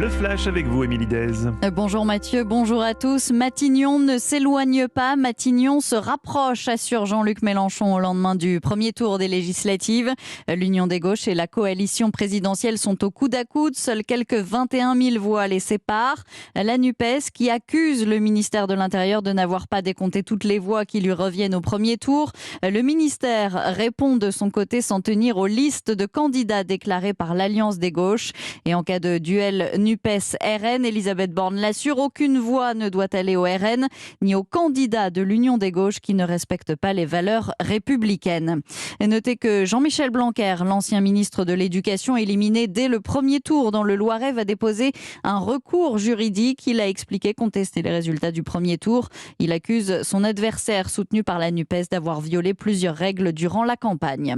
Le flash avec vous, Émilie Dez. Bonjour Mathieu, bonjour à tous. Matignon ne s'éloigne pas, Matignon se rapproche, assure Jean-Luc Mélenchon au lendemain du premier tour des législatives. L'Union des gauches et la coalition présidentielle sont au coude à coude, seules quelques 21 000 voix les séparent. La NUPES qui accuse le ministère de l'Intérieur de n'avoir pas décompté toutes les voix qui lui reviennent au premier tour. Le ministère répond de son côté s'en tenir aux listes de candidats déclarés par l'Alliance des gauches. Et en cas de duel NUPES-RN, Elisabeth Borne l'assure, aucune voix ne doit aller au RN ni aux candidats de l'Union des gauches qui ne respectent pas les valeurs républicaines. Et notez que Jean-Michel Blanquer, l'ancien ministre de l'Éducation, éliminé dès le premier tour dans le Loiret, va déposer un recours juridique. Il a expliqué contester les résultats du premier tour. Il accuse son adversaire, soutenu par la NUPES, d'avoir violé plusieurs règles durant la campagne.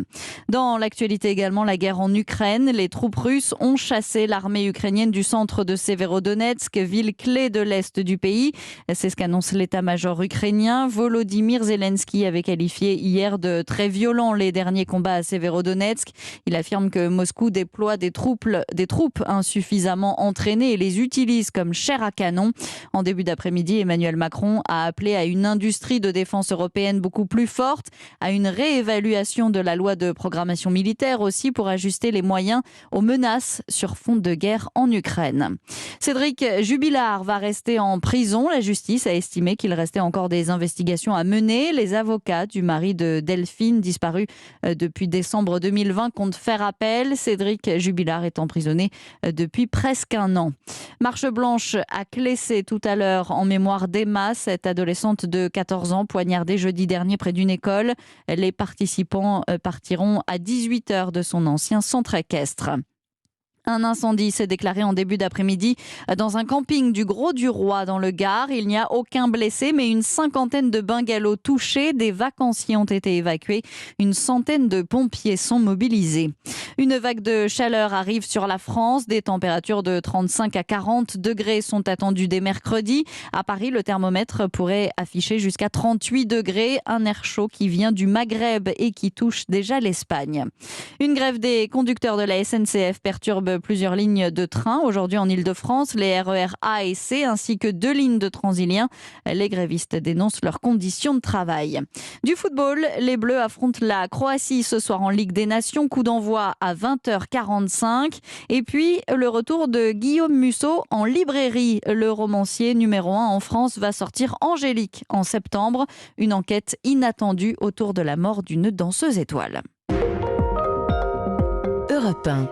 Dans l'actualité également, la guerre en Ukraine. Les troupes russes ont chassé l'armée ukrainienne du centre de Severodonetsk, ville clé de l'est du pays. C'est ce qu'annonce l'état-major ukrainien. Volodymyr Zelensky avait qualifié hier de très violents les derniers combats à Severodonetsk. Il affirme que Moscou déploie des troupes insuffisamment entraînées et les utilise comme chair à canon. En début d'après-midi, Emmanuel Macron a appelé à une industrie de défense européenne beaucoup plus forte, à une réévaluation de la loi de programmation militaire aussi pour ajuster les moyens aux menaces sur fond de guerre en Ukraine. Cédric Jubilard va rester en prison. La justice a estimé qu'il restait encore des investigations à mener. Les avocats du mari de Delphine, disparu depuis décembre 2020, comptent faire appel. Cédric Jubilard est emprisonné depuis presque un an. Marche blanche à Clessé tout à l'heure en mémoire d'Emma, cette adolescente de 14 ans poignardée jeudi dernier près d'une école. Les participants partiront à 18h de son ancien centre équestre. Un incendie s'est déclaré en début d'après-midi dans un camping du Gros-du-Roi dans le Gard. Il n'y a aucun blessé, mais une cinquantaine de bungalows touchés. Des vacanciers ont été évacués. Une centaine de pompiers sont mobilisés. Une vague de chaleur arrive sur la France. Des températures de 35 à 40 degrés sont attendues dès mercredi. À Paris, le thermomètre pourrait afficher jusqu'à 38 degrés. Un air chaud qui vient du Maghreb et qui touche déjà l'Espagne. Une grève des conducteurs de la SNCF perturbe plusieurs lignes de train. Aujourd'hui en Ile-de-France, les RER A et C ainsi que 2 lignes de Transilien. Les grévistes dénoncent leurs conditions de travail. Du football, les Bleus affrontent la Croatie ce soir en Ligue des Nations. Coup d'envoi à 20h45. Et puis, le retour de Guillaume Musso en librairie. Le romancier numéro 1 en France va sortir Angélique en septembre. Une enquête inattendue autour de la mort d'une danseuse étoile. Europe 1.